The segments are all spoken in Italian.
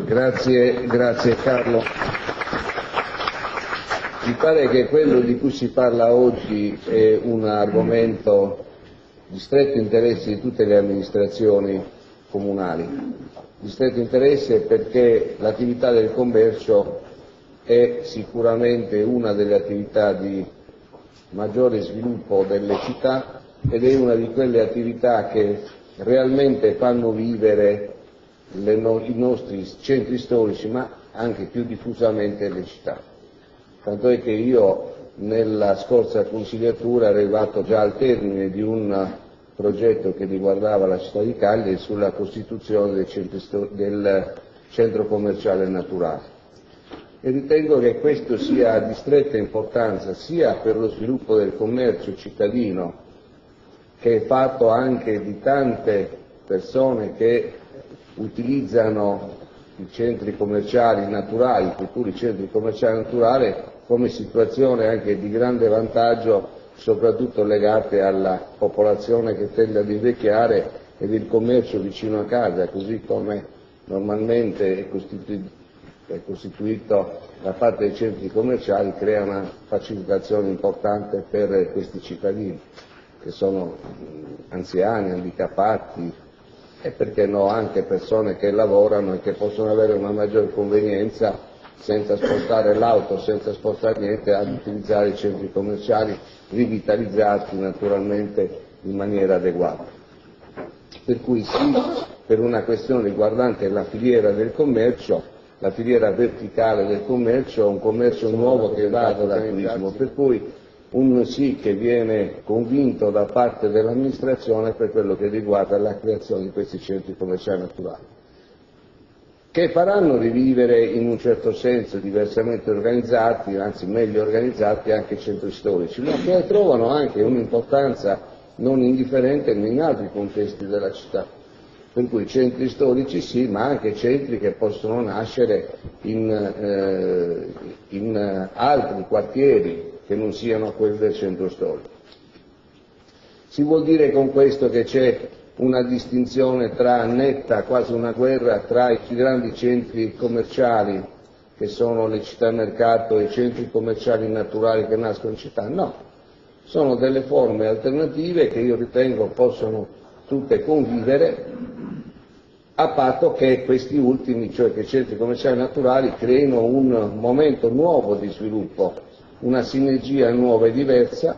Grazie Carlo. Mi pare che quello di cui si parla oggi è un argomento di stretto interesse di tutte le amministrazioni comunali, di stretto interesse perché l'attività del commercio è sicuramente una delle attività di maggiore sviluppo delle città ed è una di quelle attività che realmente fanno vivere i nostri centri storici, ma anche più diffusamente le città. Tanto è che io nella scorsa consigliatura ero arrivato già al termine di un progetto che riguardava la città di Cagliari sulla costituzione del centro commerciale naturale. E ritengo che questo sia di stretta importanza sia per lo sviluppo del commercio cittadino, che è fatto anche di tante persone che utilizzano i centri commerciali naturali, i futuri centri commerciali naturali, come situazione anche di grande vantaggio, soprattutto legate alla popolazione che tende ad invecchiare ed il commercio vicino a casa, così come normalmente è costituito da parte dei centri commerciali, crea una facilitazione importante per questi cittadini, che sono anziani, handicappati e perché no anche persone che lavorano e che possono avere una maggior convenienza senza spostare l'auto, senza spostare niente, ad utilizzare i centri commerciali rivitalizzati naturalmente in maniera adeguata. Per cui sì, per una questione riguardante la filiera del commercio, la filiera verticale del commercio, un commercio nuovo che va dal turismo, per cui un sì che viene convinto da parte dell'amministrazione per quello che riguarda la creazione di questi centri commerciali naturali, che faranno rivivere in un certo senso diversamente organizzati, anzi meglio organizzati, anche i centri storici, ma che trovano anche un'importanza non indifferente in altri contesti della città. Per cui centri storici sì, ma anche centri che possono nascere in altri quartieri che non siano quelli del centro storico. Si vuol dire con questo che c'è una distinzione netta, quasi una guerra tra i grandi centri commerciali che sono le città mercato e i centri commerciali naturali che nascono in città? No, sono delle forme alternative che io ritengo possono tutte convivere, a patto che questi ultimi, cioè che i centri commerciali naturali, creino un momento nuovo di sviluppo, una sinergia nuova e diversa,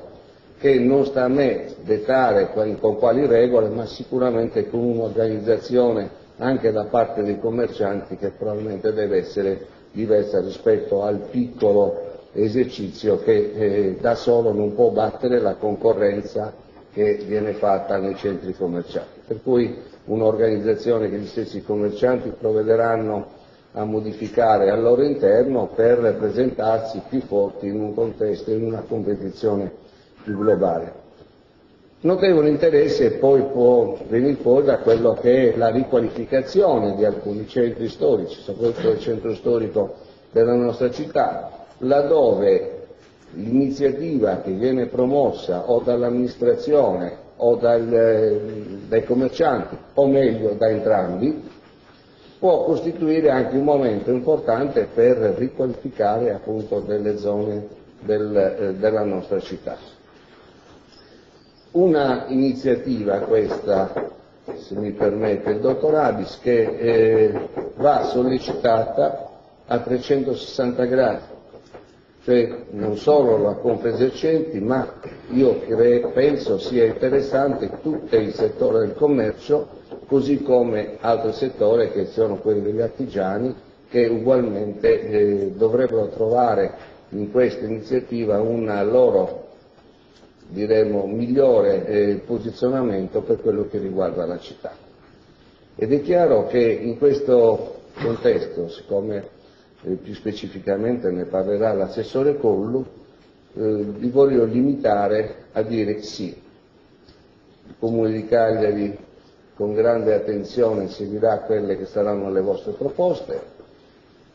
che non sta a me dettare con quali regole, ma sicuramente con un'organizzazione anche da parte dei commercianti che probabilmente deve essere diversa rispetto al piccolo esercizio che da solo non può battere la concorrenza che viene fatta nei centri commerciali. Per cui un'organizzazione che gli stessi commercianti provvederanno a modificare al loro interno per presentarsi più forti in un contesto, in una competizione più globale. Notevole interesse poi può venire fuori da quello che è la riqualificazione di alcuni centri storici, soprattutto il centro storico della nostra città, laddove l'iniziativa che viene promossa o dall'amministrazione o dai commercianti, o meglio da entrambi, può costituire anche un momento importante per riqualificare appunto delle zone della nostra città. Una iniziativa questa, se mi permette il dottor Abis, che va sollecitata a 360 gradi, cioè non solo la Confesercenti, ma io penso sia interessante tutto il settore del commercio, così come altri settori che sono quelli degli artigiani, che ugualmente dovrebbero trovare in questa iniziativa un loro, diremmo, migliore posizionamento per quello che riguarda la città. Ed è chiaro che in questo contesto, siccome più specificamente ne parlerà l'assessore Collu, vi voglio limitare a dire sì. Il Comune di Cagliari con grande attenzione seguirà quelle che saranno le vostre proposte,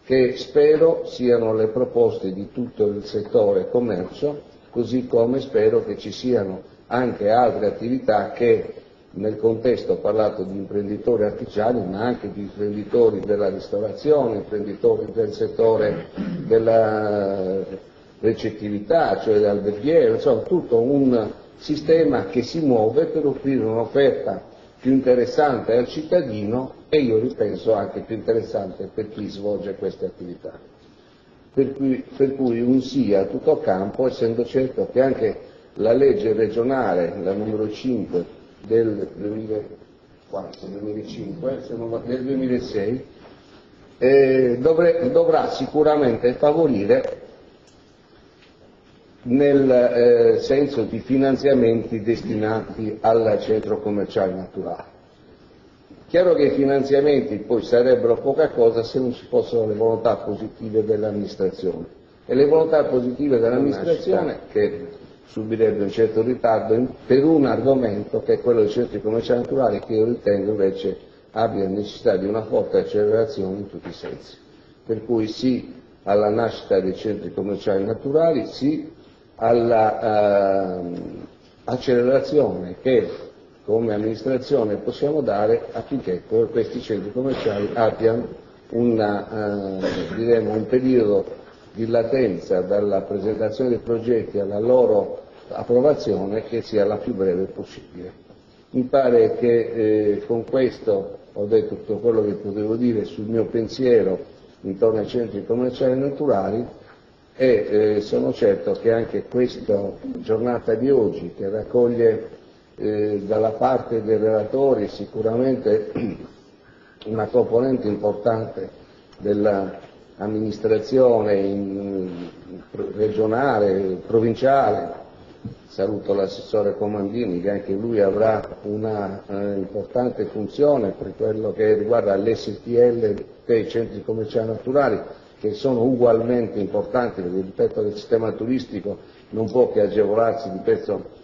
che spero siano le proposte di tutto il settore commercio, così come spero che ci siano anche altre attività che nel contesto ho parlato di imprenditori artigiani, ma anche di imprenditori della ristorazione, imprenditori del settore della recettività, cioè dell'alberghiero, insomma tutto un sistema che si muove per offrire un'offerta più interessante al cittadino e io ripenso anche più interessante per chi svolge queste attività. Per cui un sì a tutto campo, essendo certo che anche la legge regionale, la numero 5 del 2006, dovrà sicuramente favorire nel senso di finanziamenti destinati al centro commerciale naturale. Chiaro che i finanziamenti poi sarebbero poca cosa se non ci fossero le volontà positive dell'amministrazione e le volontà positive dell'amministrazione che subirebbe un certo ritardo per un argomento che è quello dei centri commerciali naturali, che io ritengo invece abbia necessità di una forte accelerazione in tutti i sensi. Per cui sì alla nascita dei centri commerciali naturali, sì alla accelerazione che come amministrazione possiamo dare affinché questi centri commerciali abbiano un periodo di latenza dalla presentazione dei progetti alla loro approvazione che sia la più breve possibile. Mi pare che con questo ho detto tutto quello che potevo dire sul mio pensiero intorno ai centri commerciali naturali e sono certo che anche questa giornata di oggi, che raccoglie dalla parte dei relatori sicuramente una componente importante dell'amministrazione regionale, provinciale, saluto l'assessore Comandini che anche lui avrà una importante funzione per quello che riguarda l'STL dei centri commerciali naturali, che sono ugualmente importanti perché rispetto al sistema turistico non può che agevolarsi di questo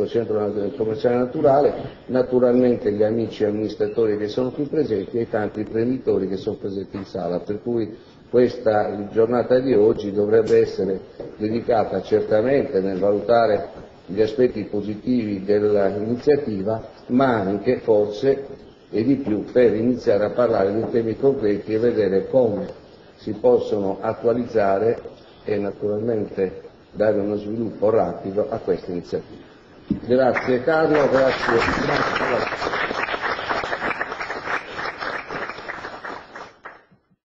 centro commerciale naturale, naturalmente gli amici amministratori che sono qui presenti e i tanti imprenditori che sono presenti in sala, per cui questa giornata di oggi dovrebbe essere dedicata certamente nel valutare gli aspetti positivi dell'iniziativa, ma anche forse e di più per iniziare a parlare di temi concreti e vedere come si possono attualizzare e naturalmente dare uno sviluppo rapido a questa iniziativa. Grazie Carlo, grazie.